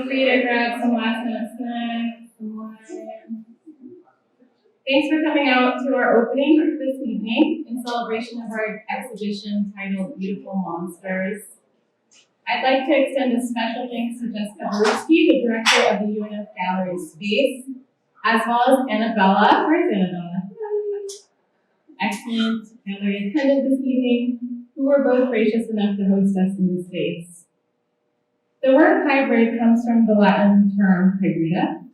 free to grab some last minute snacks, some wine. Thanks for coming out to our opening this evening in celebration of our exhibition titled Beautiful Monsters. I'd like to extend a special thanks to Jessica Beruski, the director of the UNF Gallery Space, as well as Annabella. Where's Annabella? Excellent gallery attendant this evening, who were both gracious enough to host us in this space. The word hybrid comes from the Latin term hybrida,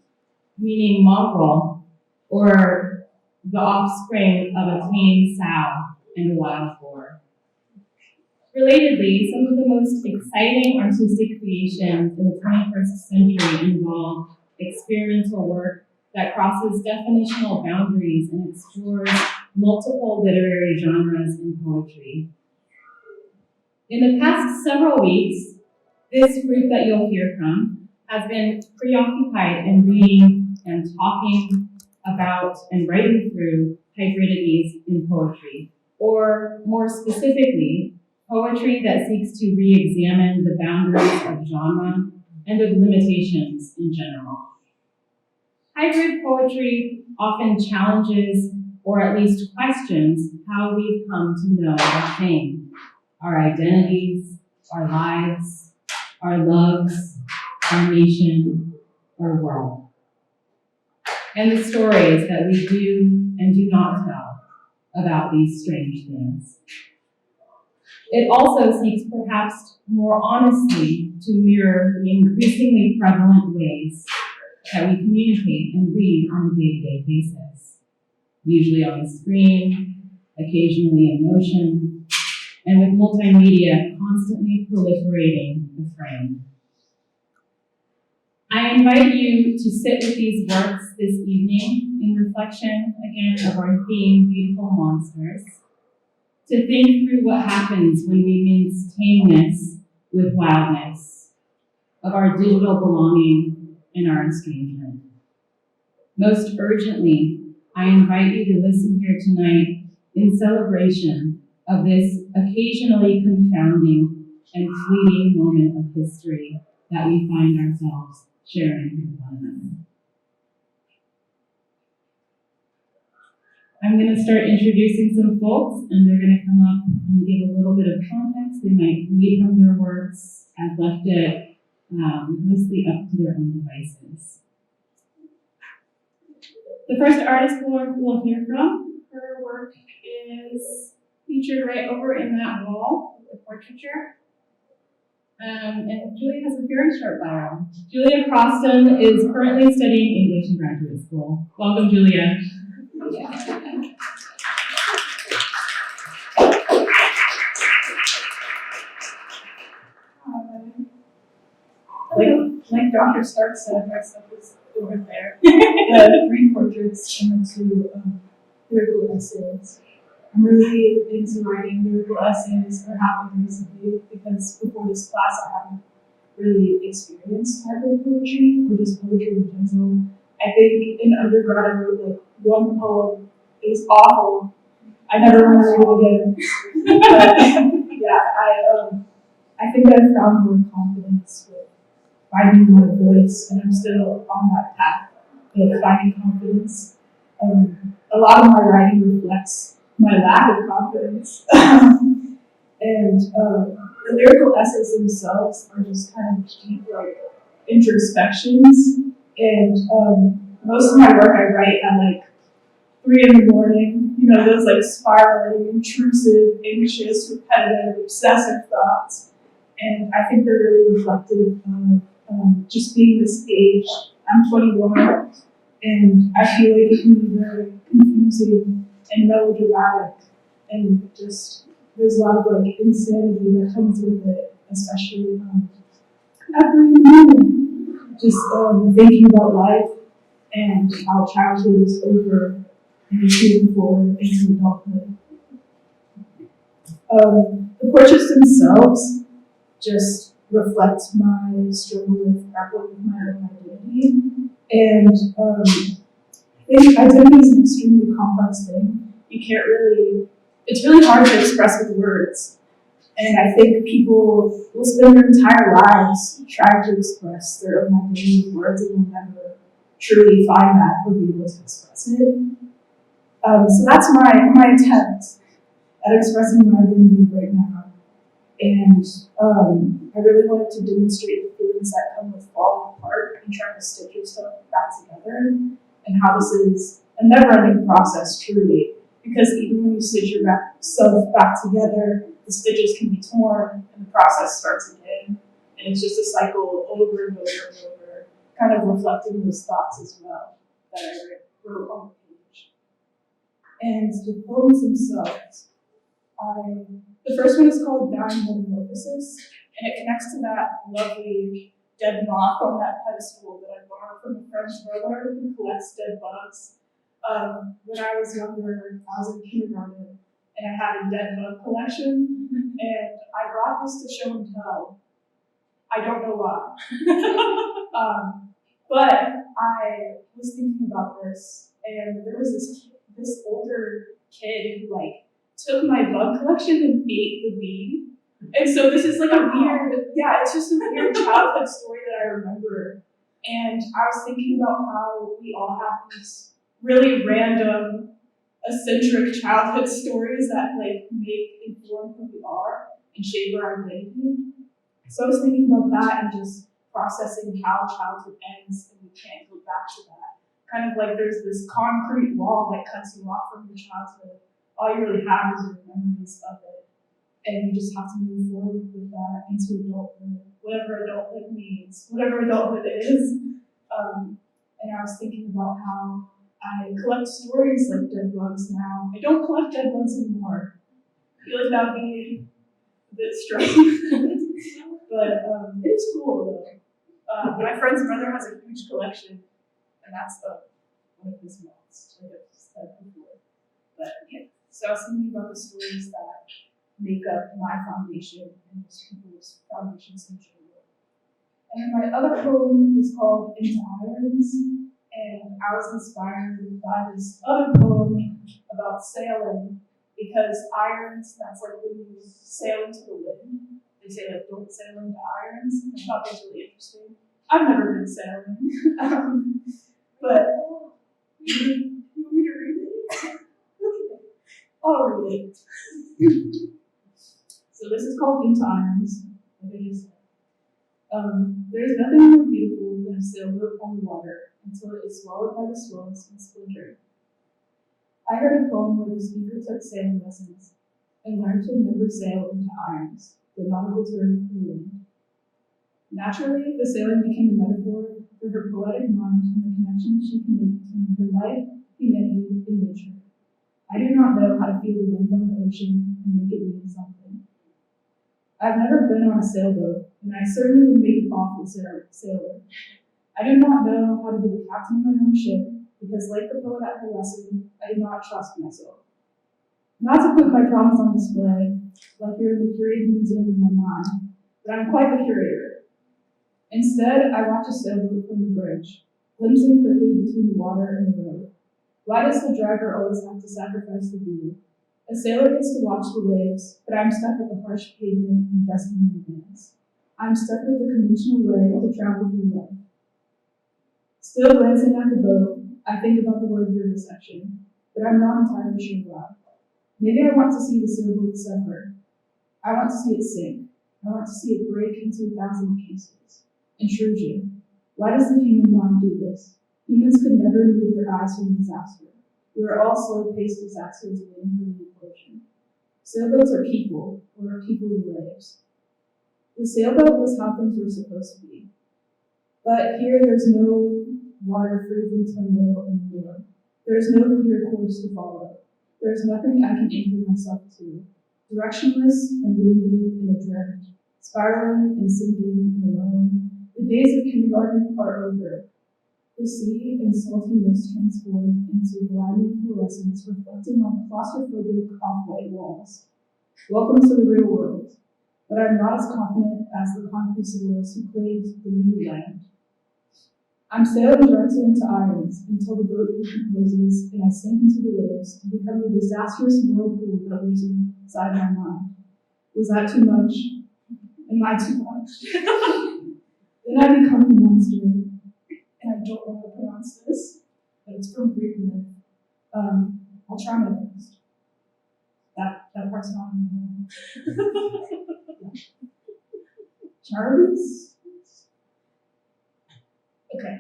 meaning mongrel, or the offspring of a tame sow and a wild boar. Relatedly, some of the most exciting artistic creations in the 21st century involve experimental work that crosses definitional boundaries and explores multiple literary genres in poetry. In the past several weeks, this group that you'll hear from has been preoccupied in reading and talking about and writing through hybridities in poetry, or more specifically, poetry that seeks to re-examine the boundaries of genre and of limitations in general. Hybrid poetry often challenges, or at least questions, how we've come to know our thing, our identities, our lives, our loves, our nation, our world, and the stories that we do and do not tell about these strange things. It also seeks perhaps more honestly to mirror the increasingly prevalent ways that we communicate and read on a day-to-day basis, usually on the screen, occasionally in motion, and with multimedia constantly proliferating the frame. I invite you to sit with these works this evening in reflection again of our theme, Beautiful Monsters, to think through what happens when we mince tameness with wildness, of our digital belonging and our estrangement. Most urgently, I invite you to listen here tonight in celebration of this occasionally confounding and fleeting moment of history that we find ourselves sharing with one another. I'm going to start introducing some folks, and they're going to come up and give a little bit of context. They might read from their works. I've left it mostly up to their own devices. The first artist we'll hear from, her work is featured right over in that wall, the portraiture. And Julia has a very short bio. Julia Croston is currently studying English in graduate school. Welcome, Julia. Like Dr. Stark said, my stuff is over there. The 3 portraits and the 2 lyrical essays. I'm really into writing lyrical essays, or have been recently, because before this class I haven't really experienced hybrid poetry, or just poetry in general. I think in undergrad I wrote like 1 poem. It was awful. I never want to read it again. But yeah, I think I found more confidence with finding my voice, and I'm still on that path of finding confidence. A lot of my writing reflects my lack of confidence. And the lyrical essays themselves are just kind of deep, like, introspections. And most of my work I write at like 3 in the morning, you know, those like spiraling, intrusive, anxious, repetitive, obsessive thoughts. And I think they're really reflective of just being this age. I'm 21, and I feel like it can be very confusing and melodramatic, and just there's a lot of like insanity that comes with it, especially after the moment. Just thinking about life and how childhood is over and moving forward into adulthood. The portraits themselves just reflect my struggle with grappling with my own identity. And I think identity is an extremely complex thing. You can't really, it's really hard to express with words. And I think people will spend their entire lives trying to express their own identity with words and will never truly find that or be able to express it. So that's my attempt at expressing my identity right now. And I really wanted to demonstrate the feelings that come with falling apart and trying to stitch yourself back together, and how this is a never-ending process, truly. Because even when you stitch yourself back together, the stitches can be torn and the process starts again. And it's just a cycle over and over and over, kind of reflecting those thoughts as well that I wrote on the page. And the poems themselves, the first one is called Dying Metamorphosis, and it connects to that lovely dead moth on that pedestal that I borrowed from a friend's brother who collects dead bugs. When I was younger, I was in kindergarten, and I had a dead bug collection, and I brought this to show and tell. I don't know why. But I was thinking about this, and there was this older kid who took my bug collection and ate the bee. And so this is like a weird, it's just a weird childhood story that I remember. And I was thinking about how we all have these really random, eccentric childhood stories that inform who we are and shape our identity. So I was thinking about that and just processing how childhood ends and we can't go back to that. Kind of like there's this concrete wall that cuts you off from your childhood. All you really have is your memories of it. And you just have to move forward with that into adulthood, whatever adulthood means, whatever adulthood is. And I was thinking about how I collect stories like dead bugs now. I don't collect dead bugs anymore. I feel like that would be a bit strange. But it is cool though. My friend's brother has a huge collection, and that's one of his moths, like I've said before. But yeah, so I was thinking about the stories that make up my foundation and just people's foundations in general. And my other poem is called Into Irons, and I was inspired by this other poem about sailing, because irons, that's like when you sail into the wind. They say don't sail into irons. I thought that was really interesting. I've never been sailing. But you want me to read it? I'll read it. So this is called Into Irons, like I just said. There is nothing more beautiful than a sailboat on the water until it is swallowed by the swells and splintered. I heard a poem where the speaker took sailing lessons and learned to never sail into irons, the nautical term for the wind. Naturally, the sailing became a metaphor for her poetic mind and the connection she can make between her life, humanity, and nature. I do not know how to feel the wind on the ocean and make it mean something. I've never been on a sailboat, and I certainly would make an awful sailor. I do not know how to be the captain of my own ship, because like the poet at her lesson, I do not trust myself. Not to put my problems on display, like you're in the curated museum in my mind, but I'm quite the curator. Instead, I watch a sailboat from the bridge, glimpsing quickly between the water and the road. Why does the driver always have to sacrifice the view? A sailor gets to watch the waves, but I'm stuck at the harsh pavement and dusty minivans. I'm stuck with the conventional way to travel through life. Still glancing at the boat, I think about the word vivisection, but I'm not entirely sure why. Maybe I want to see the sailboat suffer. I want to see it sink. I want to see it break into 1,000 pieces. Intrusion. Why does the human mind do this? Humans could never remove their eyes from disaster. We are all slow-paced disasters waiting for the implosion. Sailboats are people, or are people the waves. The sailboat was how things were supposed to be. But here there's no water free from turmoil anymore. There's no clear course to follow. There's nothing I can anchor myself to. Directionless and wounded and adrift, spiraling and sinking and alone. The days of kindergarten are over. The sea and salty mist transformed into blinding fluorescence reflecting on claustrophobic off-white walls. Welcome to the real world. But I'm not as confident as the conquistadors who claimed the new land. I'm sailing directly into irons until the boat decomposes and I sink into the waves to become the disastrous whirlpool that lives inside my mind. Was that too much? Am I too much? Then I become a monster, and I don't know how to pronounce this, but it's from Greek myth. I'll try my best. That part's not in the Charles? Okay.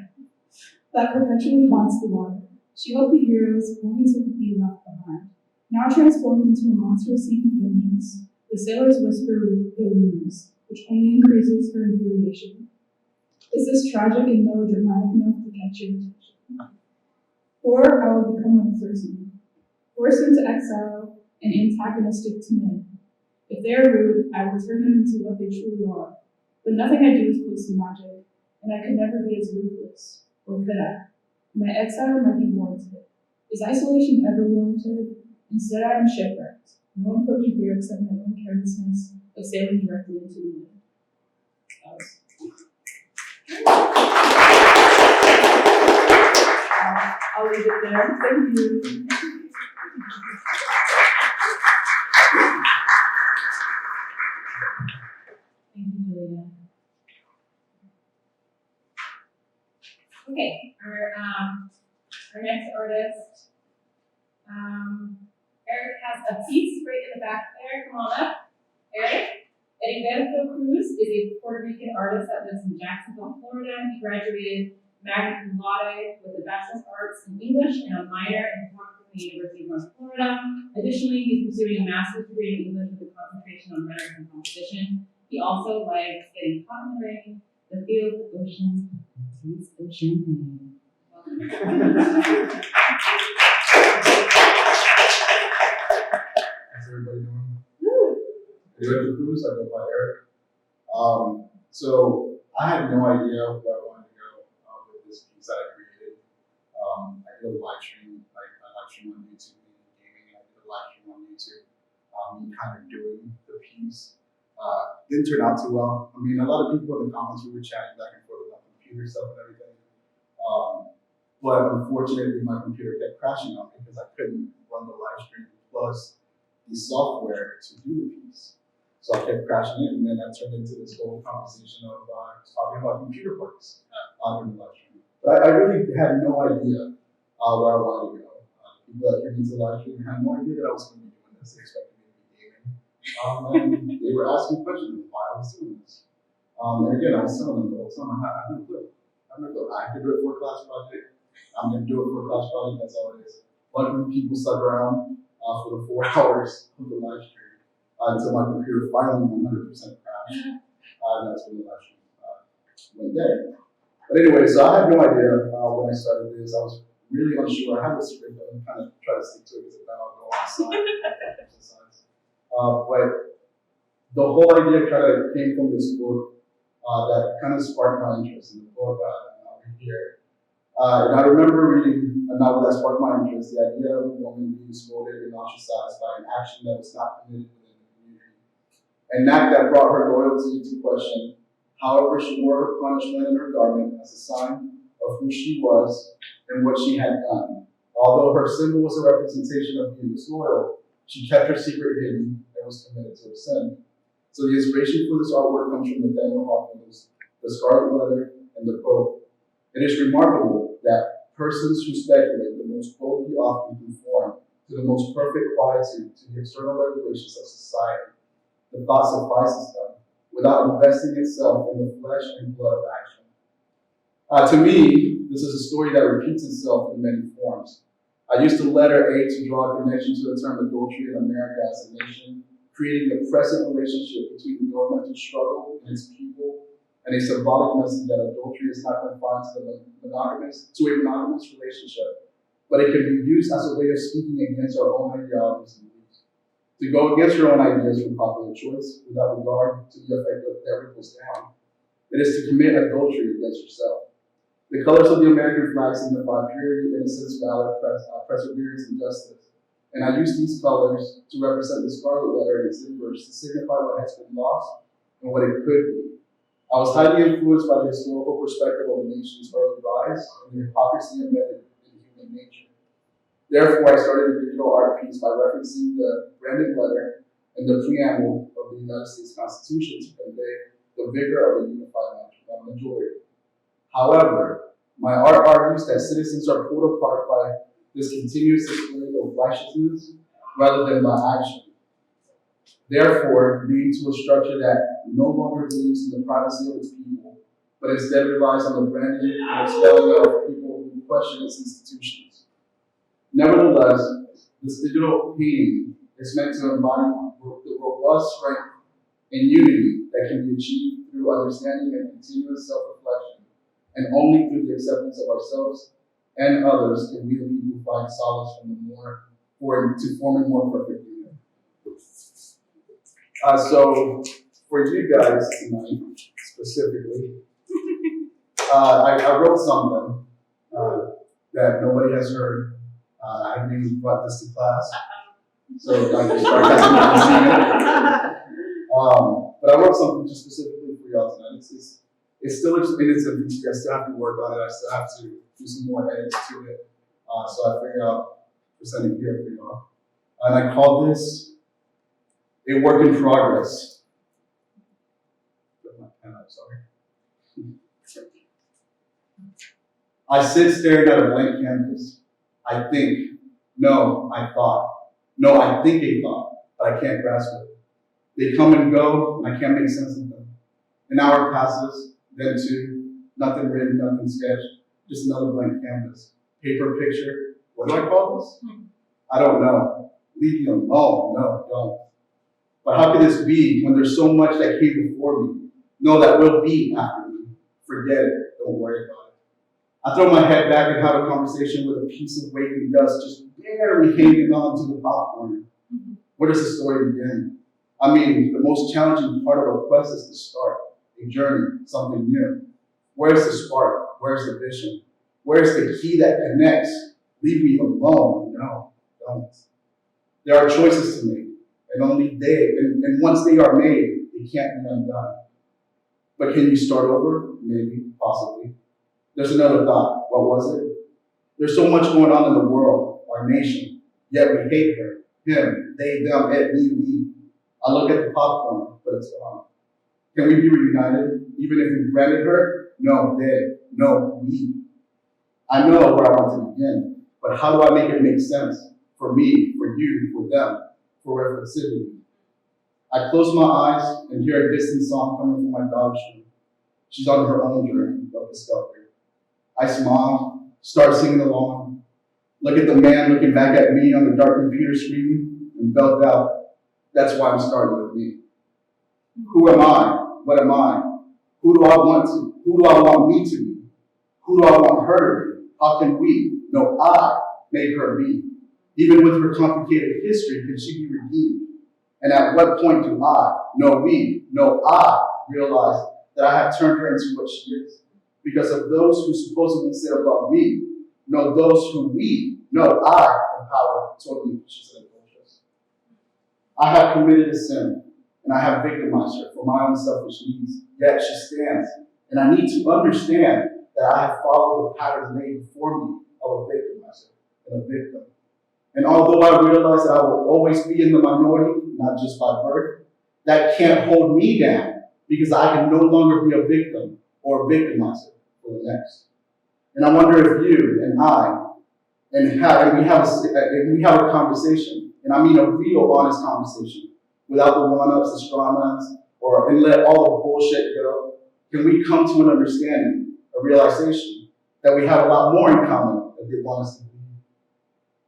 That perpetually haunts the water. She helped the heroes only to be left behind. Now transformed into a monster seeking vengeance, the sailors whisper the rumors, which only increases her infuriation. Is this tragic and melodramatic enough to catch your attention? Or I will become like Circe, forced into exile and antagonistic to men. If they are rude, I will turn them into what they truly are. But nothing I do is close to magic, and I can never be as ruthless. Or could I? My exile might be warranted. Is isolation ever warranted? Instead, I am shipwrecked. No one put me here except my own carelessness of sailing directly into the wind. I'll leave it there. Thank you. Thank you, Julia. Okay, our next artist, Eric has a piece right in the back there. Come on up, Eric. Heriberto Cruz is a Puerto Rican artist that lives in Jacksonville, Florida. He graduated magna cum laude with a Bachelor's of Arts in English and a minor in photography from the University of North Florida. Additionally, he's pursuing a master's degree in English with a concentration on rhetoric and composition. He also likes getting caught in the rain, the field, the ocean, taste of champagne. How's everybody doing? Heriberto Cruz, I go by Eric. So I had no idea where I wanted to go with this piece that I created. I did a live stream, I live stream on YouTube, gaming, and I did a live stream on YouTube, me kind of doing the piece. Didn't turn out too well. I mean, a lot of people in the comments, we were chatting back and forth about computer stuff and everything. But unfortunately, my computer kept crashing on me because I couldn't run the live stream plus the software to do the piece. So I kept crashing it, and then that turned into this whole conversation of talking about computer parts during the live stream. But I really had no idea where I wanted to go. People that came into the live stream had no idea that I was going to be doing this. They expected me to be gaming. And they were asking questions why I was doing this. And again, I was telling them the whole time, I have no clue. I have no clue. I could do it for a class project. I'm going to do it for a class project, that's all it is. 100 people stuck around for the 4 hours of the live stream until my computer finally 100% crashed. And that's when the live stream went dead. But anyway, so I had no idea when I started this. I was really unsure. I had a script and kind of try to stick to it because if not, I'll go outside. But the whole idea kind of came from this book that kind of sparked my interest in the book right here. And I remember reading a novel that sparked my interest, the idea of a woman being scolded and ostracized by an action that was not permitted within the community. An act that brought her loyalty into question. However, she wore her punishment in her garment as a sign of who she was and what she had done. Although her symbol was a representation of being disloyal, she kept her secret hidden and was committed to her sin. So the inspiration for this artwork comes from Nathaniel Hawthorne's The Scarlet Letter and the quote, "It is remarkable that persons who speculate the most boldly often conform to the most perfect quietude to the external regulations of society. The thought suffices them, without investing itself in the flesh and blood of action." To me, this is a story that repeats itself in many forms. I used the letter A to draw a connection to the term adultery in America as a nation, creating a present relationship between the governmental struggle and its people, and a symbolic message that adultery is not confined to a monogamous relationship, but it can be used as a way of speaking against our own ideologies and beliefs. To go against your own ideas from popular choice without regard to the effect that ripples down. It is to commit adultery against yourself. The colors of the American flag signify purity, innocence, valor, perseverance, and justice. And I use these colors to represent the Scarlet Letter and its inverse to signify what has been lost and what it could be. I was highly influenced by the historical perspective of the nation's early rise and the hypocrisy embedded in human nature. Therefore, I started the digital art piece by referencing the branded letter and the preamble of the United States Constitution to convey the vigor of a unified majority. However, my art argues that citizens are pulled apart by this continuous display of righteousness rather than by action. Therefore, leading to a structure that no longer believes in the privacy of its people, but instead relies on the branding and expelling of people who question its institutions. Nevertheless, this digital painting is meant to embody the robust strength and unity that can be achieved through understanding and continuous self-reflection, and only through the acceptance of ourselves and others can we the people find solace from to form a more perfect union. So, for you guys tonight, specifically, I wrote something that nobody has heard. I haven't even brought this to class, so I can start asking. But I wrote something just specifically for y'all tonight. It's still in its infancy. I still have to work on it. I still have to do some more edits to it. So I figured out presenting here for y'all. And I call this a work in progress. Put my pen up, sorry. I sit staring at a blank canvas. I think. No, I thought. No, I think a thought, but I can't grasp it. They come and go, and I can't make sense of them. An hour passes, then two, nothing written, nothing sketched, just another blank canvas. Paper picture, what do I call this? I don't know. Leave me alone. Oh, no, don't. But how could this be when there's so much that came before me? No, that will be after me. Forget it. Don't worry about it. I throw my head back and have a conversation with a piece of waving dust just barely hanging on to the popcorn. Where does the story begin? I mean, the most challenging part of a quest is to start a journey, something new. Where's the spark? Where's the vision? Where's the key that connects? Leave me alone. No, don't. There are choices to make, and and once they are made, they can't be undone. But can you start over? Maybe, possibly. There's another thought. What was it? There's so much going on in the world, our nation, yet we hate her, him, they, them, it, me, we. I look at the popcorn, but it's gone. Can we be reunited, even if we branded her? No, they, no, we. I know where I want to begin, but how do I make it make sense? For me, for you, for them, for reflexivity. I close my eyes and hear a distant song coming from my daughter's room. She's on her own journey of discovery. I smile, start singing along, look at the man looking back at me on the dark computer screen, and belt out, that's why I'm starting with me. Who am I? What am I? Who do I want me to be? Who do I want her to be? How can we, no, I, make her be? Even with her complicated history, can she be redeemed? And at what point do I, no, I realize that I have turned her into what she is? Because of those who supposedly sit above me, no, those who we, no, I empower totally, she said, I have committed a sin, and I have victimized her for my own selfish needs, yet she stands. And I need to understand that I have followed the pattern laid before me of a victimizer and a victim. And although I realize that I will always be in the minority, not just by birth, that can't hold me down because I can no longer be a victim or a victimizer for the next. And I wonder if you and I, we have a conversation, and I mean a real honest conversation, without the one-ups, the strawmans, and let all the bullshit go, can we come to an understanding, a realization, that we have a lot more in common than they want us to be?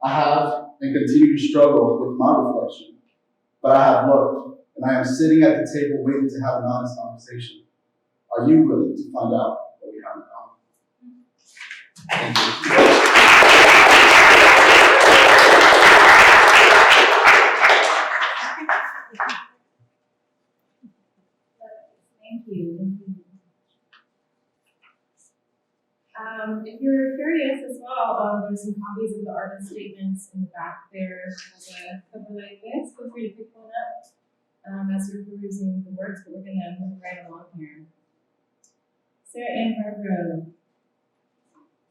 I have and continue to struggle with my reflection, but I have looked, and I am sitting at the table waiting to have an honest conversation. Are you willing to find out what we have in common? Thank you. Thank you. If you're curious as well, there's some copies of the artist statements in the back there as a cover like this. Feel free to pick one up as you're perusing the works, but we're going to move right along here. Sarah Ann Hargrove.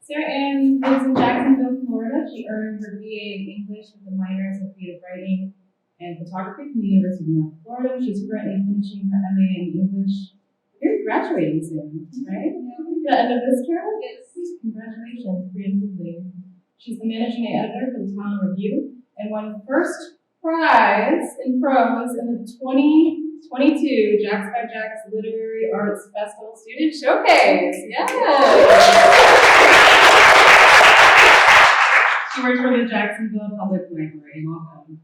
Sarah Ann lives in Jacksonville, Florida. She earned her BA in English with a minor in creative writing. and photography from the University of North Florida. She's currently finishing her MA in English. You're graduating soon, right? The end of this term? Yes. Congratulations, preemptively. She's the managing editor for the Talent Review and won first prize in prose in the 2022 Jacks by Jacks Literary Arts Festival Student Showcase. Yes! She works for the Jacksonville Public Library. Welcome.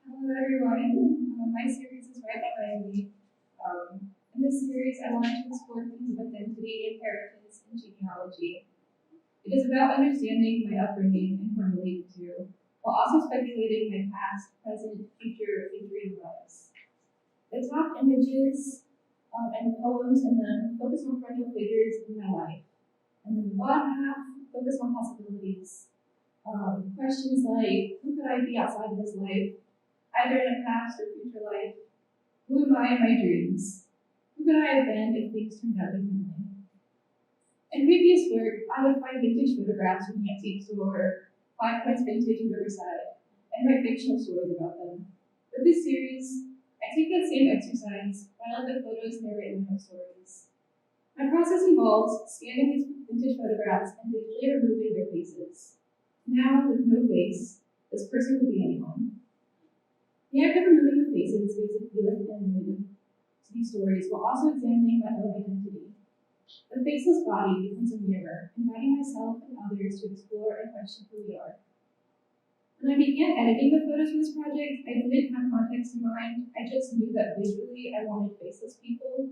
Hello everyone. My series is right behind me. In this series, I wanted to explore themes of identity, inheritance, and genealogy. It is about understanding my upbringing and who I'm related to, while also speculating my past, present, future, and dream lives. The top images and the poems in them focus on parental figures in my life, and then the bottom half focus on possibilities. Questions like, who could I be outside of this life, either in a past or future life? Who am I in my dreams? Who could I have been if things turned out differently? In previous work, I would find vintage photographs from the antique store, 5 Points Vintage in Riverside, and write fictional stories about them. With this series, I take that same exercise, but I let the photos narrate my own stories. My process involves scanning these vintage photographs and digitally removing their faces. Now, with no face, this person could be anyone. The act of removing the faces gives a feeling and mood to these stories while also examining my own identity. The faceless body becomes a mirror, inviting myself and others to explore and question who we are. When I began editing the photos for this project, I didn't have context in mind. I just knew that visually I wanted faceless people.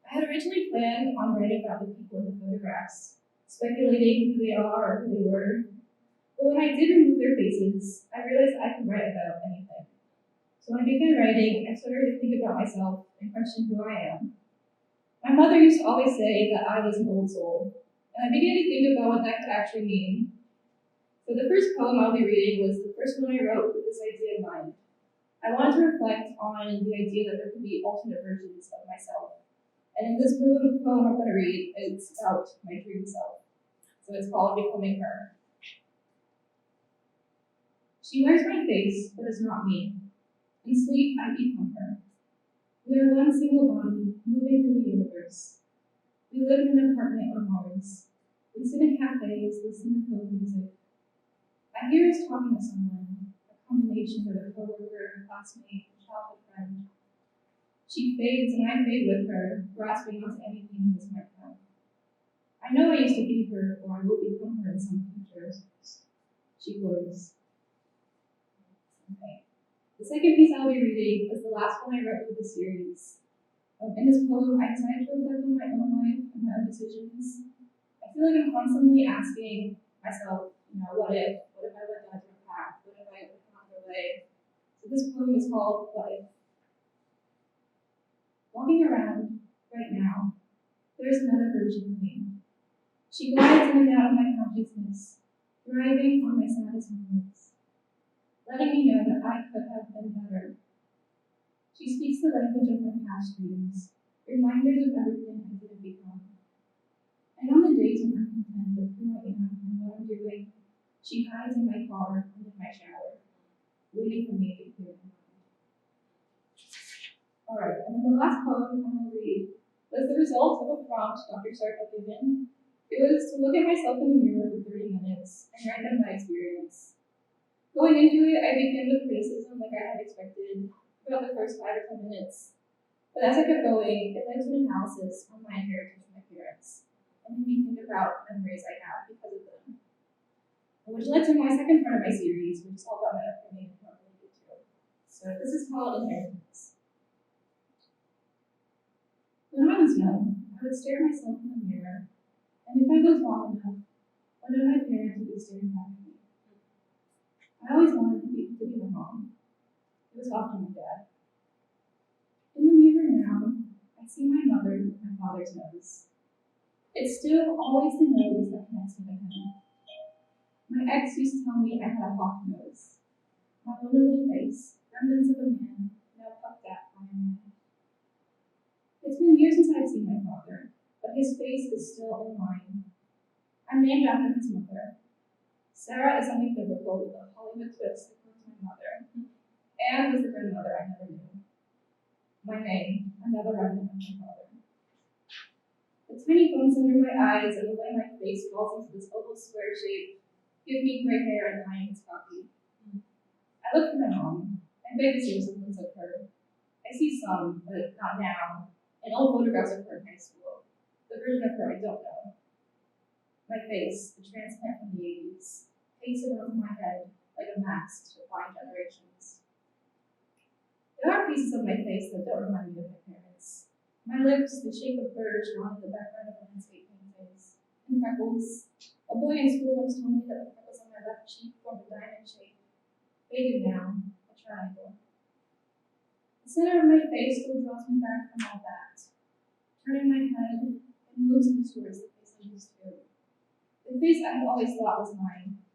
I had originally planned on writing about the people in the photographs, speculating who they are or who they were. But when I did remove their faces, I realized I could write about anything. So when I began writing, I started to think about myself and question who I am. My mother used to always say that I was an old soul, and I began to think about what that could actually mean. So the first poem I'll be reading was the first one I wrote with this idea in mind. I wanted to reflect on the idea that there could be alternate versions of myself. And in this poem I'm going to read, it's about my dream self. So it's called Becoming Her. She wears my face, but is not me. In sleep, I become her. We are one single body, moving through the universe. We live in an apartment on Mars. We sit in cafes, listen to folk music. I hear us talking to someone, a combination of a coworker, classmate, childhood friend. She fades and I fade with her, grasping onto any meaning this might have. I know I used to be her, or I will become her in some future. She glows. Okay. The second piece I'll be reading is the last one I wrote for the series. In this poem, I decided to reflect on my own life and my own decisions. I feel like I'm constantly asking myself, what if? What if I went down a different path? What if I went another way? So this poem is called What If? Walking around right now, there's another version of me. She glides in and out of my consciousness, thriving on my saddest moments, letting me know that I could have been better. She speaks the language of my past dreams, reminders of everything I didn't become. And on the days when I'm content with who I am and what I'm doing, she hides in my car and in my shower, waiting for me to clear my mind. Alright, and then the last poem I'm going to read was the result of a prompt Dr. Stark had given. It was to look at myself in the mirror for 30 minutes and write down my experience. Going into it, I began with criticism like I had expected about the first 5 or 10 minutes. But as I kept going, it led to an analysis on my inheritance from my parents, and made me think about memories I have because of them. Which led to my second part of my series, which is all about my upbringing and what I'm related to. So this is called Inheritance. When I was young, I would stare at myself in the mirror, and if I looked long enough, one of my parents would be staring back at me. I always wanted to be my mom. It was often my dad. In the mirror now, I see my mother with my father's nose. It's still always the nose that connects me to him. My ex used to tell me I had a hawk nose. My womanly face, remnants of a man, now puffed at by a man. It's been years since I've seen my father, but his face is still in mine. I'm named after his mother. Sarah is something biblical with a Hollywood twist according to my mother. Anne was the grandmother I never knew. My name, another remnant of my father. The tiny bumps under my eyes and the way my face falls into this oval square shape give me gray hair and Heinz coffee. I look for my mom. I beg to see some photos of her. I see some, but not now, and old photographs of her in high school. The version of her I don't know. My face, the transplant from the 80s, pasted onto my head like a mask to define generations. There are pieces of my face that don't remind me of my parents. My lips, the shape of birds drawn in the background of a landscape paintings, and freckles. A boy in school once told me that the freckles on my left cheek formed a diamond shape. Faded now, a triangle. The center of my face still draws me back from all that. Turning my head, it moves me towards the face I used to. The face I had always thought was mine.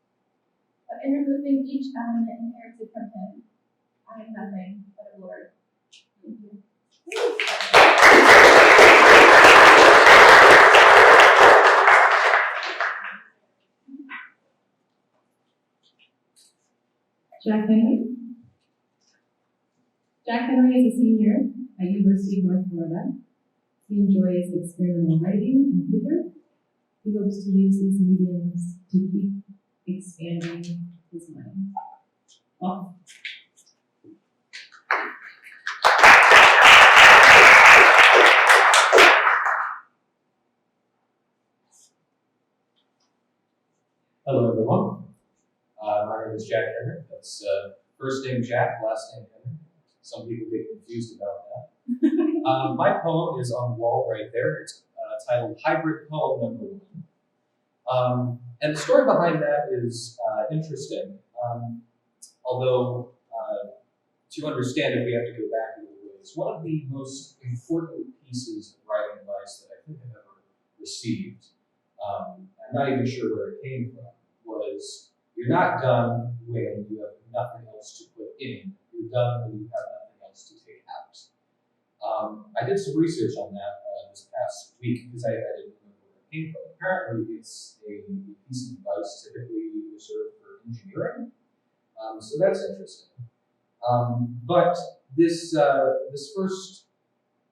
But in removing each element inherited from him, I am nothing but a blur. Thank you. Jack Henry. Jack Henry is a senior at University of North Florida. He enjoys experimental writing and theater. He hopes to use these mediums to keep expanding his mind. Welcome. Hello, everyone. My name is Jack Henry. That's first name Jack, last name Henry. Some people get confused about that. My poem is on the wall right there. It's titled Hybrid Poem Number 1. And the story behind that is interesting. Although, to understand it, we have to go back a little ways. One of the most important pieces of writing advice that I think I've ever received, I'm not even sure where it came from, was you're not done when you have nothing else to put in. You're done when you have nothing else to take out. I did some research on that this past week because I didn't know where it came from. Apparently, it's a piece of advice typically reserved for engineering. So that's interesting. But this first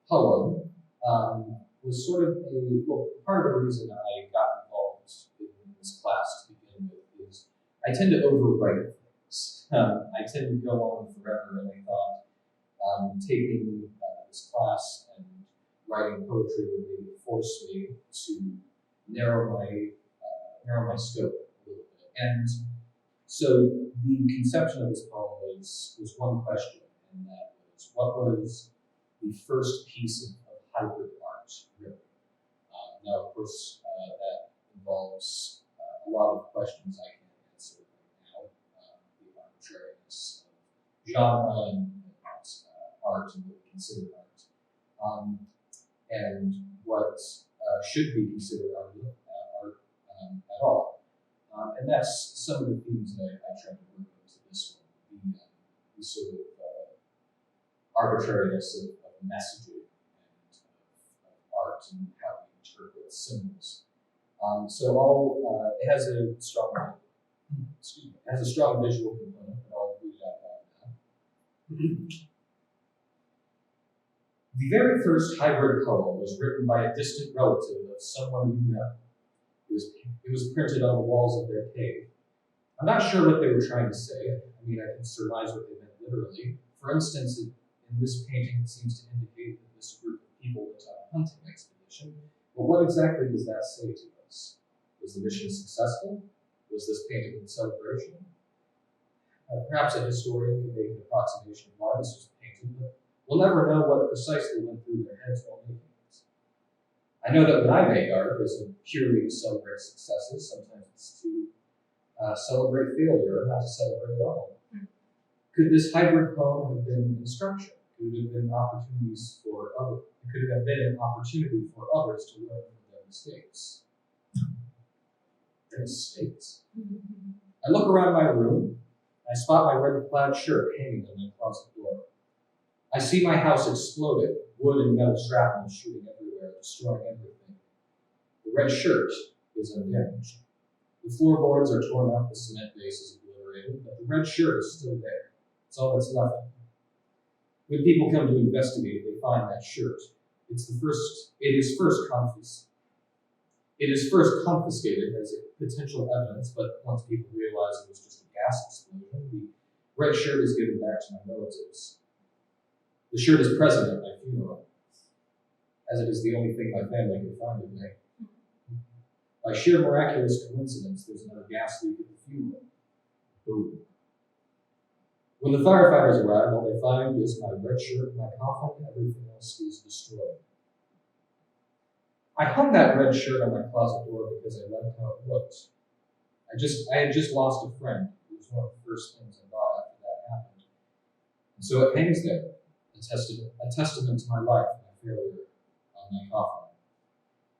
poem was sort of part of the reason I got involved in this class to begin with is I tend to overwrite things. I tend to go on forever, and I thought taking this class and writing poetry would maybe force me to narrow my scope a little bit. And so the conception of this poem was one question, and that was, what was the first piece of hybrid art, really? Now, of course, that involves a lot of questions I can't answer right now. The arbitrariness of genre and art and what we consider art, and what should be considered art at all. And that's some of the themes that I try to work into this one, the sort of arbitrariness of messaging and of art and how we interpret symbols. So it has a strong visual component, but I'll read it out loud now. The very first hybrid poem was written by a distant relative of someone you know. It was printed on the walls of their cave. I'm not sure what they were trying to say. I mean, I can surmise what they meant literally. For instance, in this painting, it seems to indicate that this group of people went on a hunting expedition. But what exactly does that say to us? Was the mission successful? Was this painting in celebration? Perhaps a historian can make an approximation of why this was painted, but we'll never know what precisely went through their heads while making it. I know that when I make art, it isn't purely to celebrate successes. Sometimes it's to celebrate failure or not to celebrate at all. Could this hybrid poem have been instruction? Could it have been opportunities for others? Could it have been an opportunity for others to learn from their mistakes? Their mistakes? I look around my room. I spot my red plaid shirt hanging on my closet door. I see my house exploded, wood and metal shrapnel shooting everywhere, destroying everything. The red shirt is undamaged. The floorboards are torn up, the cement base is obliterated, but the red shirt is still there. It's all that's left. When people come to investigate, they find that shirt. It is first confiscated as a potential evidence, but once people realize it was just a gas explosion, the red shirt is given back to my relatives. The shirt is present at my funeral, as it is the only thing my family could find of me. By sheer miraculous coincidence, there's another gas leak at the funeral. Boom. When the firefighters arrive, all they find is my red shirt, my coffin, and everything else is destroyed. I hung that red shirt on my closet door because I liked how it looked. I had just lost a friend. It was one of the first things I bought after that happened. And so it hangs there, a testament to my life and my failure on my coffin.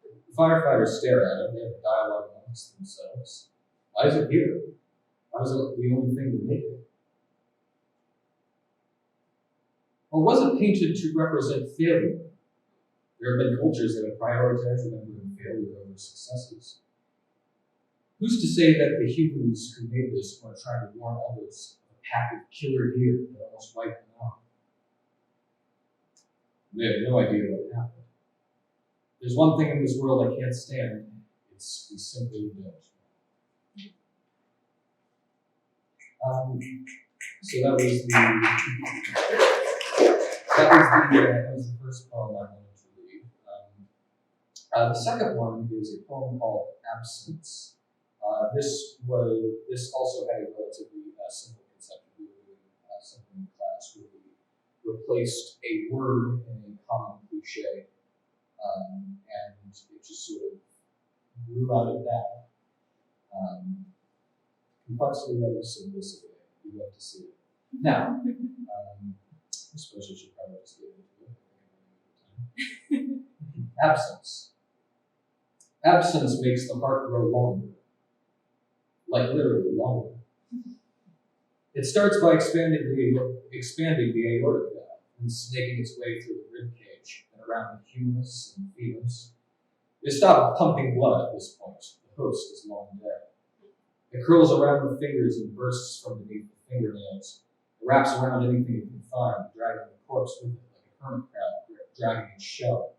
The firefighters stare at it, they have a dialogue amongst themselves. Why is it here? Why was it the only thing to make it? Or was it painted to represent failure? There have been cultures that have prioritized remembering failure over successes. Who's to say that the humans who made this were trying to warn others of a pack of killer deer that almost wiped them out? They have no idea what happened. There's one thing in this world I can't stand, it's we simply don't. So that was the first poem I wanted to read. The second one is a poem called Absence. This also had a relatively simple concept. We were doing something in class where we replaced a word in a common cliche, and it just sort of grew out of that. Complexity of simplicity. You'd love to see it. Now, I suppose I should probably just get into it. Absence. Absence makes the heart grow longer. Like literally longer. It starts by expanding the aortic valve and snaking its way through the rib cage and around the humerus and femurs. They stop pumping blood at this point. The host is long dead. It curls around the fingers and bursts from beneath the fingernails. It wraps around anything it can find, dragging the corpse with it like a hermit crab dragging its shell.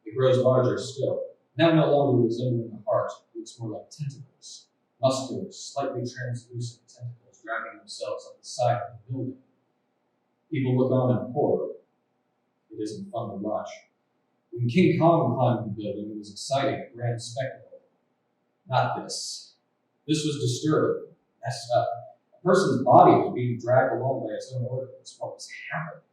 It grows larger still, now no longer resembling a heart. It looks more like tentacles, muscular, slightly translucent tentacles dragging themselves up the side of the building. People look on in horror. It isn't fun to watch. When King Kong climbed the building, it was exciting, a grand spectacle. Not this. This was disturbing, messed up. A person's body was being dragged along by its own organs. What was happening?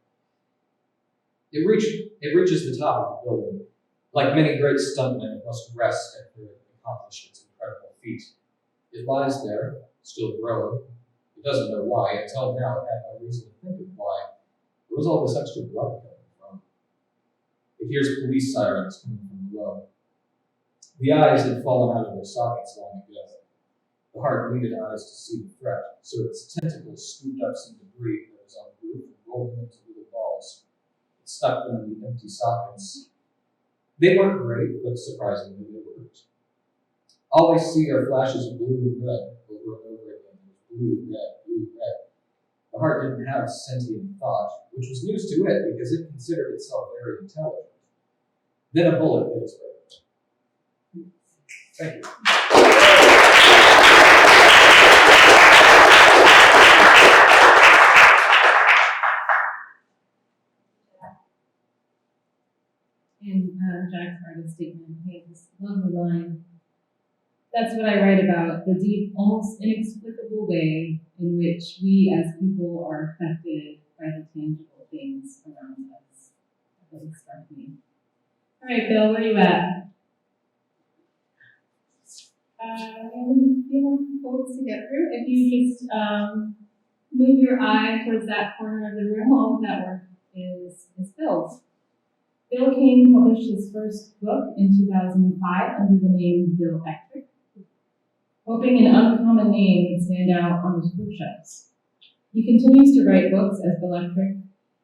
It reaches the top of the building. Like many great stuntmen, it must rest after it accomplished its incredible feat. It lies there, still growing. It doesn't know why. Until now, it had no reason to think of why. Where was all this extra blood coming from? It hears police sirens coming from below. The eyes had fallen out of their sockets long ago. The heart needed eyes to see the threat, so its tentacles scooped up some debris that was on the roof and rolled them into little balls. It stuck them in the empty sockets. They weren't great, but surprisingly they worked. All they see are flashes of blue and red over and over again. Blue, red, blue, red. The heart didn't have sentient thought, which was news to it because it considered itself very intelligent. Then a bullet hit its brain. Thank you. And Jack started a statement, he had this lovely line. That's what I write about, the deep, almost inexplicable way in which we as people are affected by the tangible things around us. That really struck me. All right, Bill, where are you at? A few more quotes to get through. If you just move your eye towards that corner of the room, all of that work is Bill's. Bill King published his first book in 2005 under the name Bill Eckert, hoping an uncommon name would stand out on his bookshelves. He continues to write books as Bill Eckert.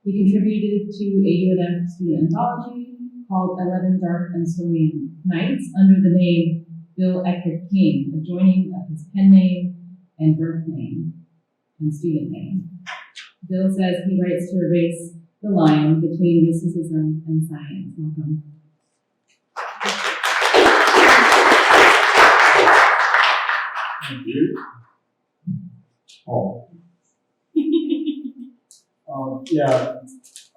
He contributed to a UNF student anthology called 11 Dark and Stormy Nights under the name Bill Eckert King, a joining of his pen name and birth name and student name. Bill says he writes to erase the line between mysticism and science. Welcome. Thank you. Oh. Yeah,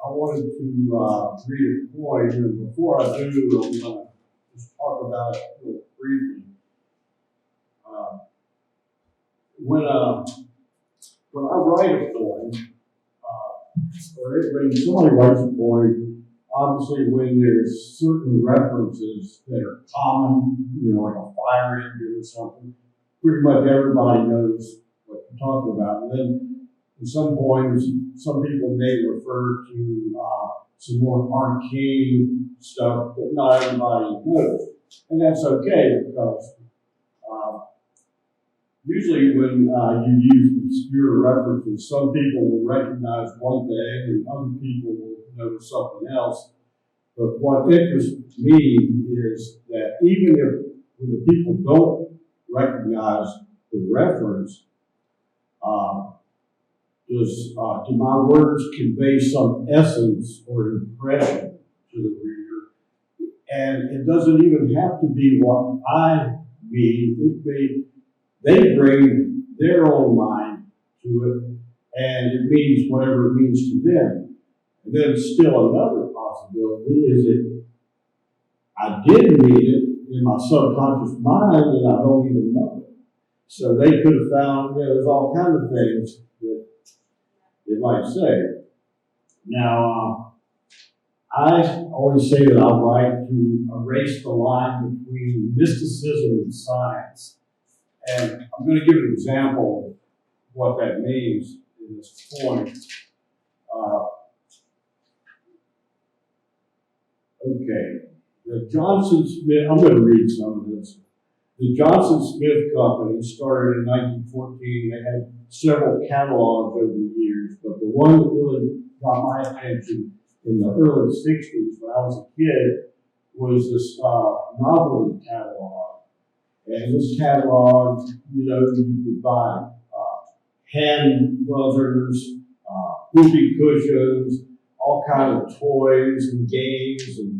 I wanted to read a poem, and before I do, I'm gonna just talk about it real briefly. When I write a poem, or when somebody writes a poem, obviously when there's certain references that are common, like a fire engine or something, pretty much everybody knows what you're talking about. And then in some poems, some people may refer to some more arcane stuff that not everybody knows. And that's okay, because usually when you use obscure references, some people will recognize one thing and other people will notice something else. But what interests me is that even if when the people don't recognize the reference, do my words convey some essence or impression to the reader? And it doesn't even have to be what I mean. They bring their own mind to it, and it means whatever it means to them. And then still another possibility is that I did mean it in my subconscious mind and I don't even know it. So they could have found, there's all kinds of things that they might say. Now, I always say that I write to erase the line between mysticism and science. And I'm going to give an example of what that means in this point. Okay, the Johnson Smith, I'm going to read some of this. The Johnson Smith Company started in 1914. They had several catalogs over the years, but the one that really got my attention in the early 60s when I was a kid was this novelty catalog. And this catalog, you could buy hand buzzers, whoopee cushions, all kinds of toys and games, and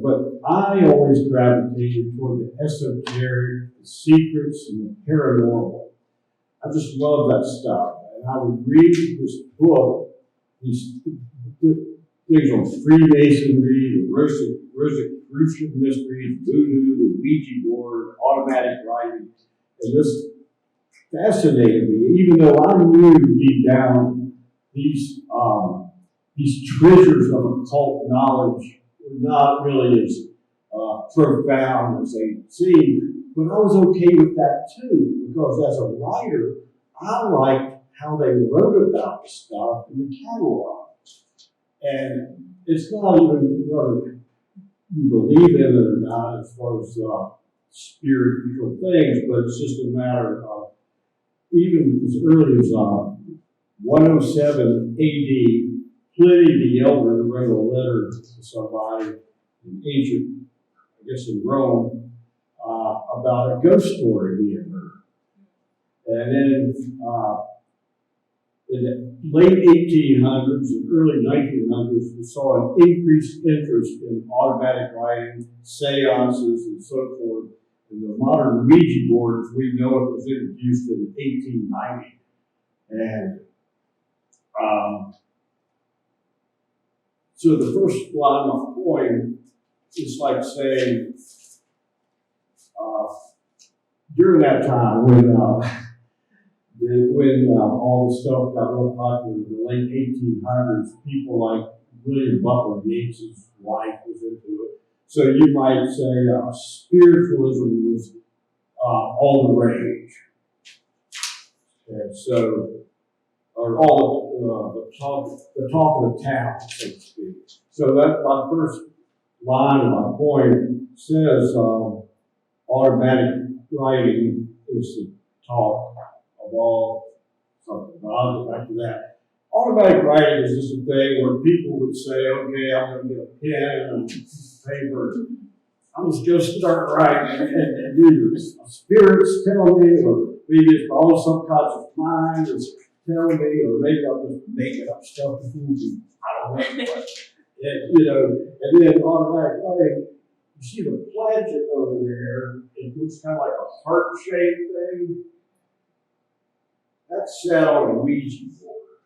but I always gravitated toward the esoteric, the secrets, and the paranormal. I just love that stuff, and I would read this book, these things on Freemasonry, the Rosicrucian mysteries, voodoo, the Ouija board, automatic writing, and this fascinated me, even though I knew deep down these treasures of occult knowledge were not really as profound as they seemed, but I was okay with that too, because as a writer, I liked how they wrote about the stuff in the catalog. And it's not even whether you believe in it or not as far as spiritual things, but it's just a matter of even as early as 107 AD, Pliny the Elder wrote a letter to somebody in ancient, I guess in Rome, about a ghost story he had heard. And then in the late 1800s and early 1900s, we saw an increased interest in automatic writing, seances, and so forth. And the modern Ouija board, as we know it, was introduced in 1890. And so the first line of my poem is like saying, during that time when all the stuff got real popular in the late 1800s, people like William Butler Yeats' wife was into it. So you might say spiritualism was all the rage. And so, or all the talk of the town, so to speak. So that my first line of my poem says, automatic writing is the talk of all something. But I'll get back to that. Automatic writing is just a thing where people would say, okay, I'm going to get a pen and a piece of paper, I was just start writing and do this. Spirits tell me, or maybe it's all subconscious mind is telling me, or maybe I'm just making up stuff to fool you. I don't know. And, you know, and then automatic writing, you see the pledge over there, it looks kind of like a heart-shaped thing. That's set on a Ouija board.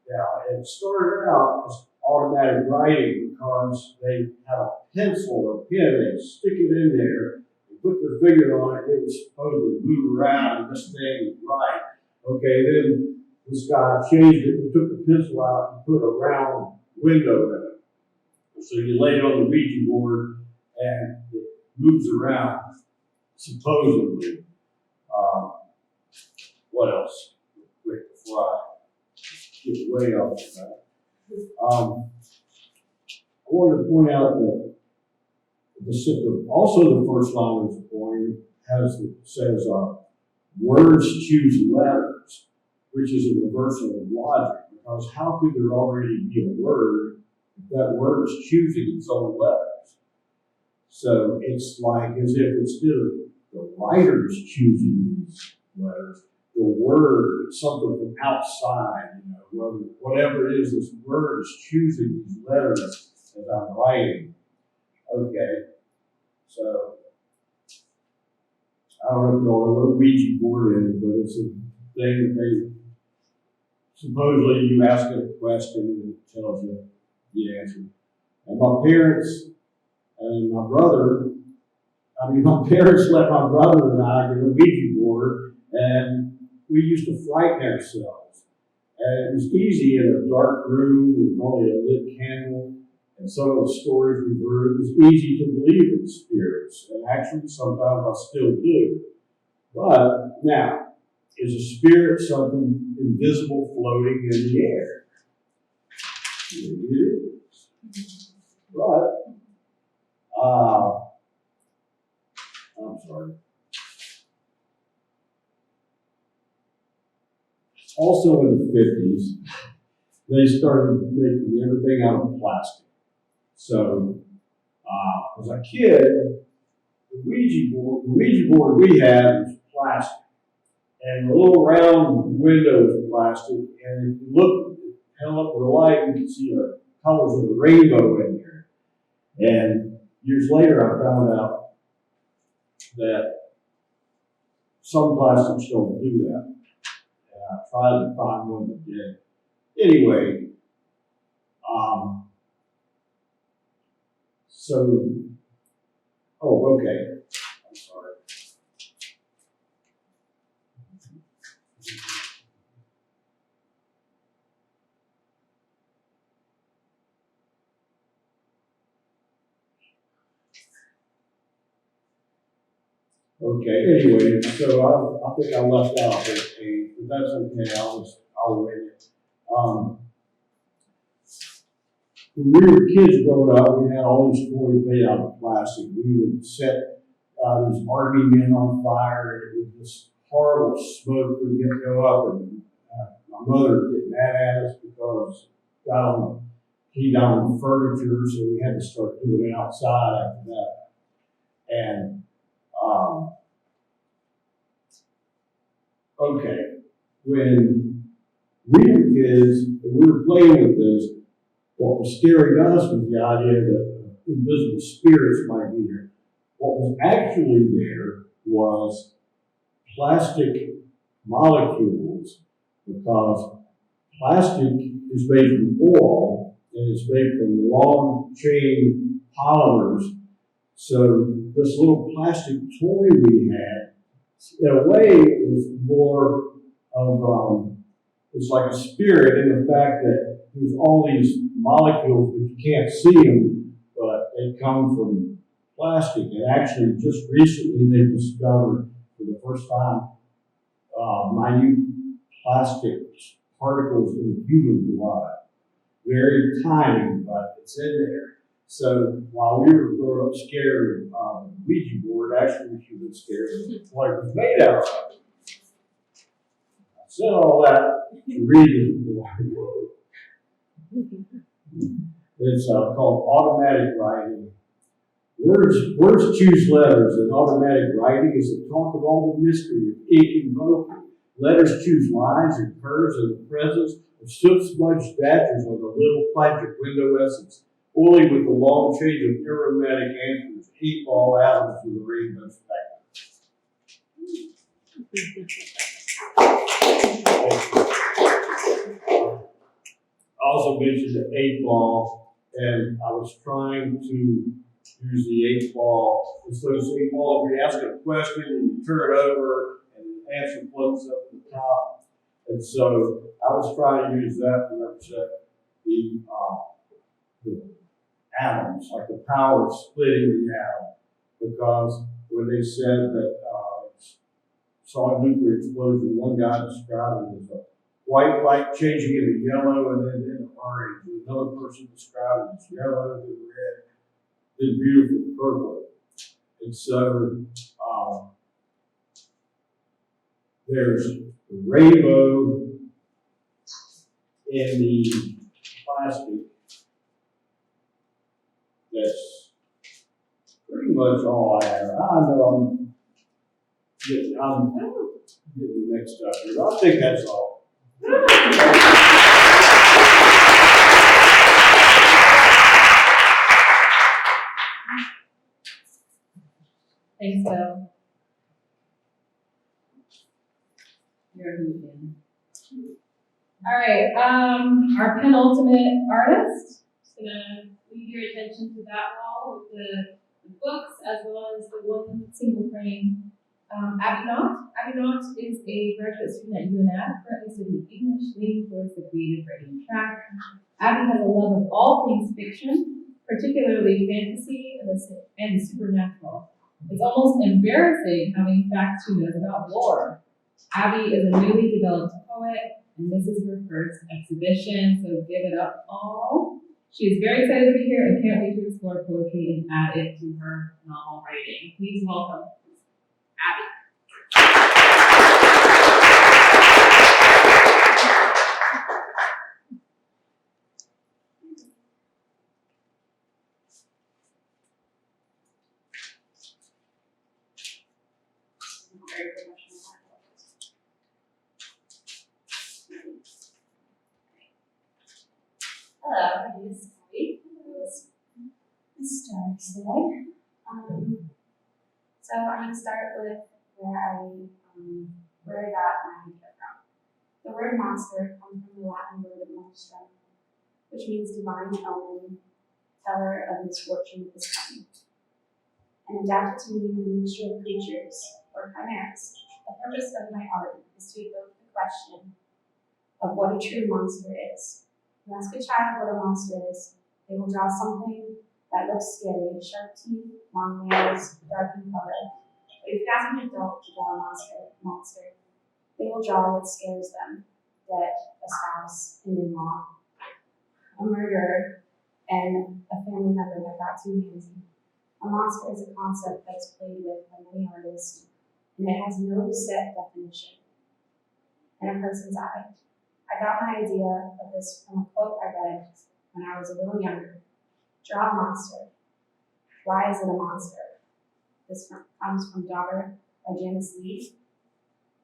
Now, it started out as automatic writing because they have a pencil or a pen, they stick it in there, they put their finger on it, it was supposed to move around and this thing would write. Okay, then this guy changed it and took the pencil out and put a round window in it. So you lay it on the Ouija board and it moves around, supposedly. What else? Quick before I get way off the I wanted to point out that also the first line of the poem says, words choose letters, which is a reversal of logic, because how could there already be a word if that word is choosing its own letters? So it's like as if instead of the writers choosing these letters, the word, something from outside, you know, whatever it is, this word is choosing these letters as I'm writing. Okay, so I don't know if you all know what a Ouija board is, but it's a thing that they supposedly you ask it a question and it tells you the answer. And my parents and my parents let my brother and I get a Ouija board, and we used to frighten ourselves. And it was easy in a dark room with only a lit candle, and some of the stories we heard, it was easy to believe in spirits. And actually, sometimes I still do. But now, is a spirit something invisible floating in the air? Maybe it is. But, I'm sorry. Also in the 50s, they started making everything out of plastic. So, as a kid, the Ouija board we had was plastic. And the little round window was plastic. And if you held up the light, you could see the colors of the rainbow in there. And years later, I found out that some plastics don't do that. And I tried to find one that did. Anyway, okay. I'm sorry. Okay, anyway, so I think I left out this page, but that's okay, I'll read it. When we were kids growing up, we had all these toys made out of plastic. We would set these Army men on fire, and it was this horrible smoke would go up, and my mother would get mad at us because he got on the furniture, so we had to start doing it outside after that. And okay, when we were kids and we were playing with this, what was scaring us was the idea that invisible spirits might be there. What was actually there was plastic molecules, because plastic is made from oil and it's made from long chain polymers. So this little plastic toy we had, in a way, it was more of, it's like a spirit in the fact that there's all these molecules, but you can't see them, but they come from plastic. And actually, just recently, they discovered for the first time minute plastic particles in human blood. Very tiny, but it's in there. So while we were growing up scared of the Ouija board, actually she was scared of what it was made out of. I said all that to read this board. It's called Automatic Writing. Words choose letters, and automatic writing is the talk of all the mystery of ink and vocal. Letters choose lines and curves in the presence of soot smudged statues on the little plastic window essence, only with the long change of aromatic answers, 8-ball atoms with a rainbow spectrum. I also mentioned the 8-ball, and I was trying to use the 8-ball. It's those 8-balls where you ask a question and you turn it over and the answer floats up to the top. And so I was trying to use that to represent the atoms, like the power of splitting the atom. Because when they said that saw a nuclear explosion, one guy described it as a white light changing into yellow and then into orange. And another person described it as yellow, then red, then beautiful purple. And so there's the rainbow in the plastic. That's pretty much all I have. I know I'm getting mixed up here, but I think that's all. Thanks, Bill. You're a hoot fan. All right, our penultimate artist. Just gonna lead your attention to that wall with the books as well as the one single frame. Abby Knott. Abby Knott is a graduate student at UNAD, currently studying English, leaning towards the creative writing track. Abby has a love of all things fiction, particularly fantasy and the supernatural. It's almost embarrassing how many facts she knows about lore. Abby is a newly developed poet, and this is her first exhibition, so give it up all. She is very excited to be here and can't wait to explore poetry and add it to her novel writing. Please welcome Abby. Very professional. Hello, my name is Kelly. This starts today. So I'm going to start with where I got my idea from. The word monster comes from the Latin word monstrum, which means divine omen, teller of misfortune is coming, and adapted to mean the mixture of creatures or chimeras. The purpose of my art is to evoke the question of what a true monster is. You ask a child what a monster is, they will draw something that looks scary, sharp teeth, long nails, dark in color. But if you ask an adult to draw a monster, they will draw what scares them: death, a spouse, an in-law, a murderer, and a family member that got too handsy. A monster is a concept that is played with by many artists, and it has no set definition in a person's eye. I got my idea of this from a quote I read when I was a little younger. Draw a monster. Why is it a monster? This comes from Daughter by Janice Lee.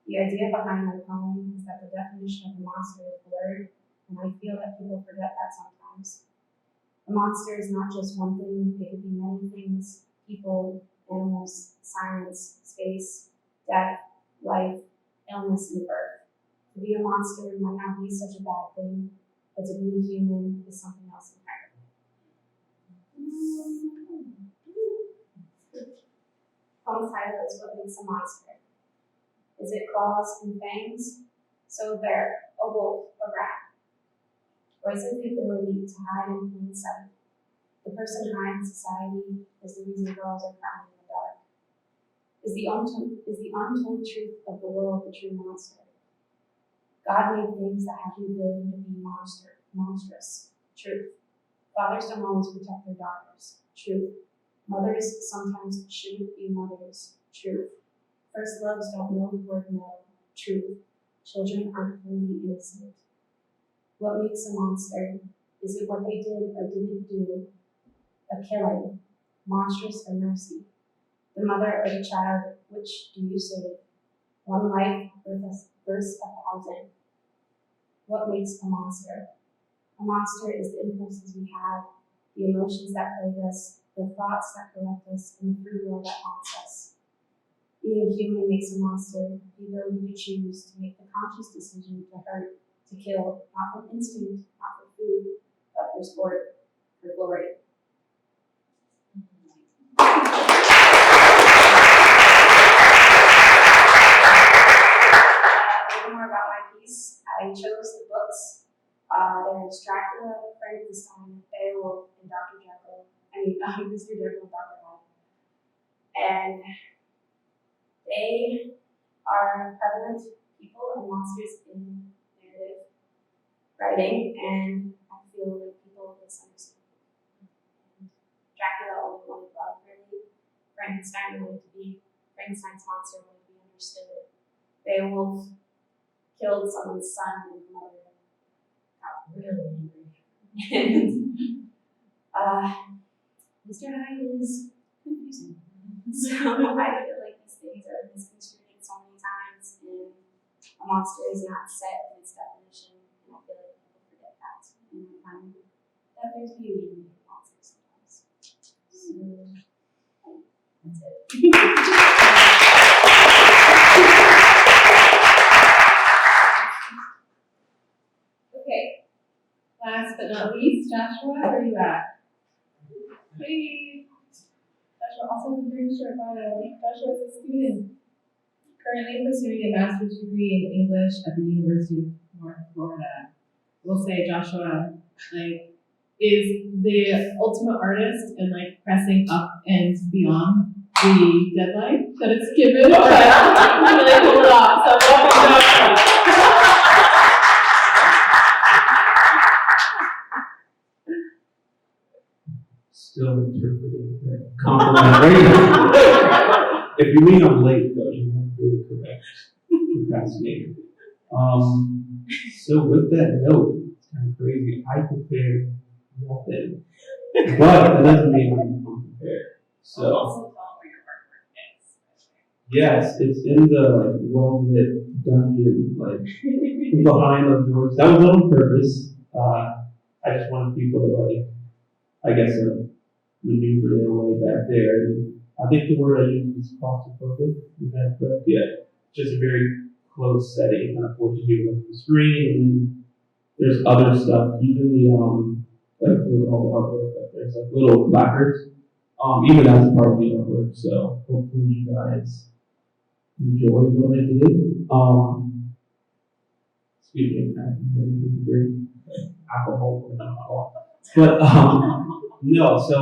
The idea behind my poem is that the definition of a monster is blurred, and I feel that people forget that sometimes. A monster is not just one thing, it could be many things: people, animals, science, space, death, life, illness, and birth. To be a monster might not be such a bad thing, but to be a human is something else entirely. Poem's title is What Makes a Monster. Is it claws and fangs? So a bear, a wolf, a rat. Or is it the ability to hide in plain sight? The person high in society is the reason girls are crying in the dark. Is the untold truth of the world the true monster? God made things that have the ability to be monstrous. Truth. Fathers don't always protect their daughters. Truth. Mothers sometimes shouldn't be mothers. Truth. First loves don't know the word no. Truth. Children aren't wholly innocent. What makes a monster? Is it what they did or didn't do? A killing. monstrous or mercy? The mother or the child, which do you save? One life versus 1,000. What makes a monster? A monster is the impulses we have, the emotions that plague us, the thoughts that corrupt us, and the free will that haunts us. Being human makes a monster the ability to choose to make the conscious decision to hurt, to kill, not from instinct, not for food, but for sport, for glory. A little more about my piece. I chose the books. There's Dracula, Frankenstein, Beowulf, and Dr. Jekyll. Mr. Jekyll and Dr. Hyde. And they are prevalent people and monsters in narrative writing, and I feel like people misunderstand. Dracula only wanted love, really. Frankenstein wanted to be, Frankenstein's monster wanted to be understood. Beowulf killed someone's son and mother. Got really angry. And Mr. Hyde is confusing. So I feel like these things are misconstrued so many times, and a monster is not set in its definition, and I feel like people forget that. And I find that there's beauty in monsters sometimes. So that's it. Okay. Last but not least, Joshua, where are you at? Hey. Joshua also has a very short bio. Joshua is a student currently pursuing a master's degree in English at the University of North Florida. We'll say Joshua, is the ultimate artist and pressing up and beyond the deadline that it's given. But really pulled it off. So welcome, Joshua. Still interpreting that compliment. Right? If you mean I'm late, though, you weren't really correct. Procrastinator. So with that note, it's kind of crazy. I prepared nothing, but that doesn't mean I'm unprepared. So Also tell where your artwork is. yes, it's in the well-lit dungeon, behind those doors. That was on purpose. I just wanted people to maneuver their way back there. And I think the word I used was claustrophobic. Is that correct? Yeah. Just a very close setting, kind of forces you to look at the screen, and then there's other stuff, even the with all the artwork, there's little placards, even as part of the artwork. So hopefully you guys enjoyed what I did. Speaking of that, drink alcohol, but no. So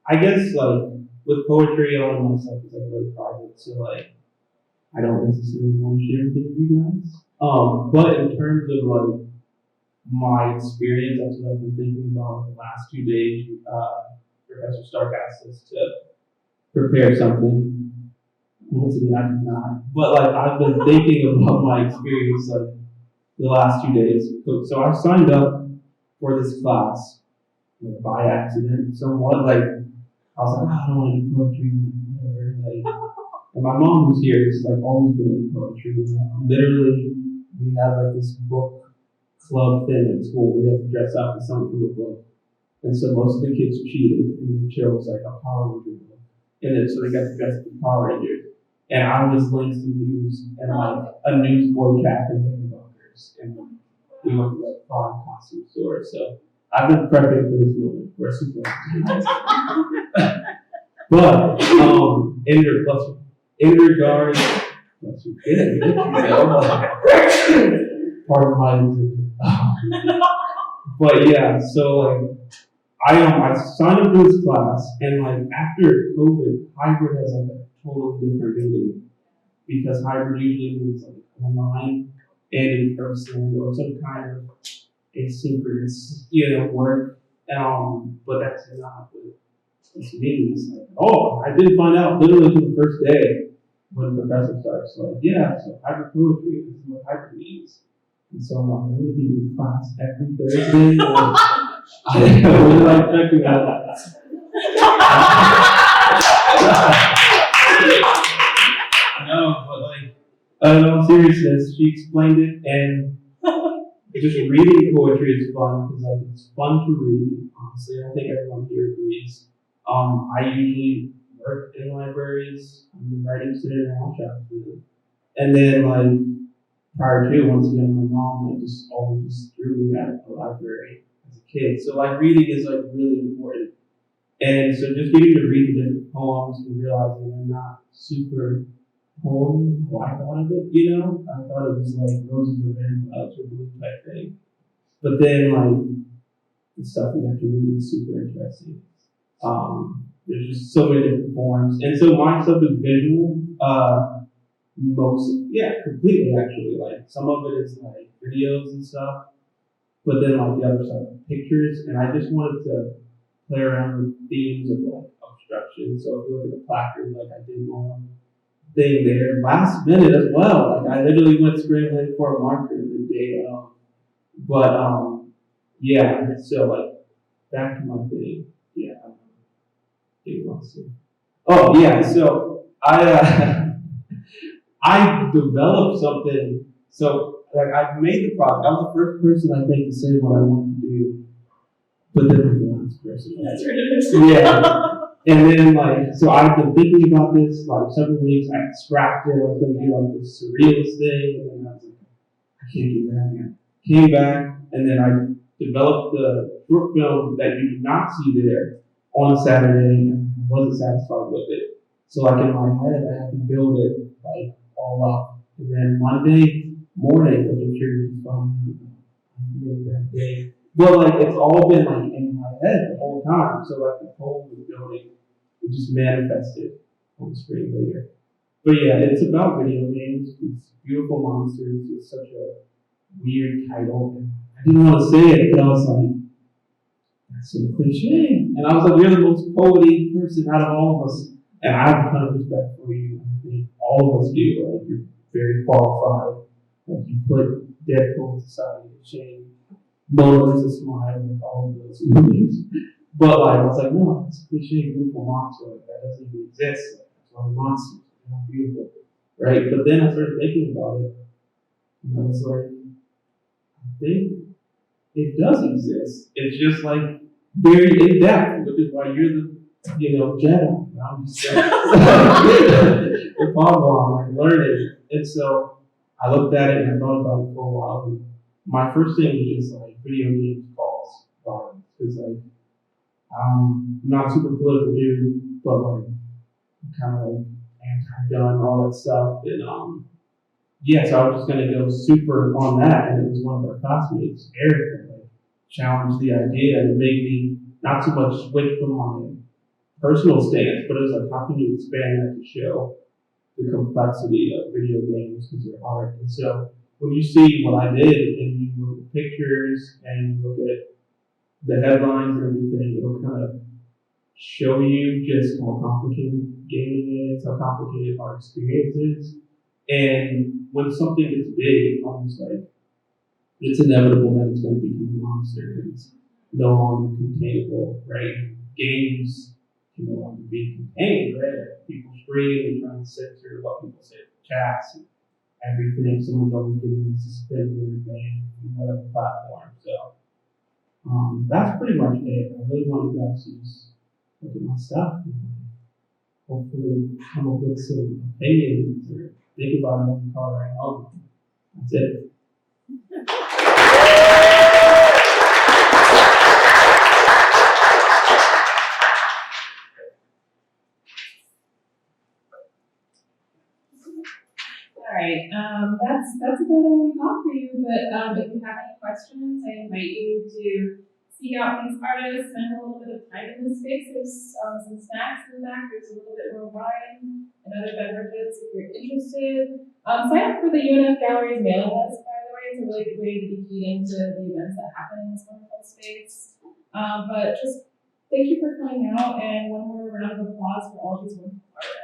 I guess with poetry, a lot of my stuff is really private. So I don't necessarily want to share everything with you guys. But in terms of my experience, that's what I've been thinking about the last 2 days. Professor Stark asked us to prepare something. Once again, I did not. But I've been thinking about my experience the last 2 days. So I signed up for this class by accident, somewhat. I was I don't want to do poetry, whatever. And my mom who's here is always been into poetry. Literally, we have this book club thing at school. We have to dress up as something from a book. And so most of the kids cheated and they chose a Power Ranger book. And then so they got to dress up as Power Rangers. And I was Langston Hughes and a newsboy cap and knickerbockers. And we went to fun costume stores. So I've been prepping for this moment for a super long time. But in regards, part of my but yeah, so I signed up for this class, and after COVID, hybrid has a totally different meaning, because hybrid usually means online and in person or some kind of asynchronous work. But that's not what this means. I didn't find out literally until the first day when the professor starts. So hybrid poetry, this is what hybrid means. And so I'm going to be in class every Thursday. I was expecting that. No, but like, in all seriousness, she explained it, and just reading poetry is fun because like it's fun to read. Honestly, I think everyone here agrees. I usually work in libraries. I'm the writing student in Alshon, and then like prior to once again, my mom like just always threw me at the library as a kid. So like reading is like really important. And so just getting to read the different poems and realizing they're not super poem how I thought of it, you know? I thought it was like roses are red, clouds are blue type thing. But then like the stuff we have to read is super interesting. There's just so many different forms. And so my stuff is visual. Completely actually. Like some of it is like videos and stuff. But then like the other side, pictures. And I just wanted to play around with themes of like obstruction. So if you look at the placard, like I did my own thing there last minute as well. Like I literally went scrambling for a marker the day of. But yeah, so like back to my thing. Yeah. Oh yeah, so I developed something. So like I made the product. I was the first person I think to say what I wanted to do. But then the last person. That's ridiculous. Yeah. And then like, so I've been thinking about this like several weeks. I scrapped it. I was gonna do like this surrealist thing, and then I was like, I can't do that again. Came back, and then I developed the short film that you did not see there on Saturday, and I wasn't satisfied with it. So like in my head, I had to build it like all up. And then Monday morning, which I'm sure you're fun, that day. But like it's all been like in my head the whole time. So like the poem was building, it just manifested on the screen later. But yeah, it's about video games. It's Beautiful Monsters. It's such a weird title. I didn't want to say it, but I was like, that's so cliche. And I was like, you're the most poety person out of all of us. And I have a ton of respect for you. I think all of us do. Like you're very qualified. Like you put Deadpool in society to shame. Mona Lisa Smile, like all of those movies. But like I was like, no, it's a cliche beautiful monster. Like that doesn't even exist. Like that's why monsters are not beautiful. Right? But then I started thinking about it. And I was like, I think it does exist. It's just like very in depth, which is why you're the Jedi. I'm just the Padawan, like learning. And so I looked at it and I thought about it for a while. And my first thing was just like video games cause violence. Because like I'm not super political dude, but like kind of like anti-gun, all that stuff. And yeah, so I was just gonna go super on that, and it was one of our classmates, Eric, that like challenged the idea and made me not so much switch from my personal stance, but it was like how can you expand that to show the complexity of video games because they're hard. And so when you see what I did and you look at pictures and you look at the headlines and everything, it'll kind of show you just how complicated gaming is, how complicated our experience is. And when something gets big, it's almost like it's inevitable that it's going to become a monster. It's no longer containable, right? Games can no longer be contained, right? People scream and try to censor what people say in chats and everything. Someone's always getting suspended or banned from whatever platform. So that's pretty much it. I really want you guys to just look at my stuff and hopefully come up with some opinions or think about it on the car right home. That's it. All right, that's about all we got for you. But if you have any questions, I invite you to seek out these artists, spend a little bit of time in the space. There's some snacks in the back. There's a little bit more wine and other beverages if you're interested. Sign up for the UNF Gallery's mailing list, by the way. It's a really good way to be keyed into the events that happen in this wonderful space. But just thank you for coming out, and one more round of applause for all these wonderful artists.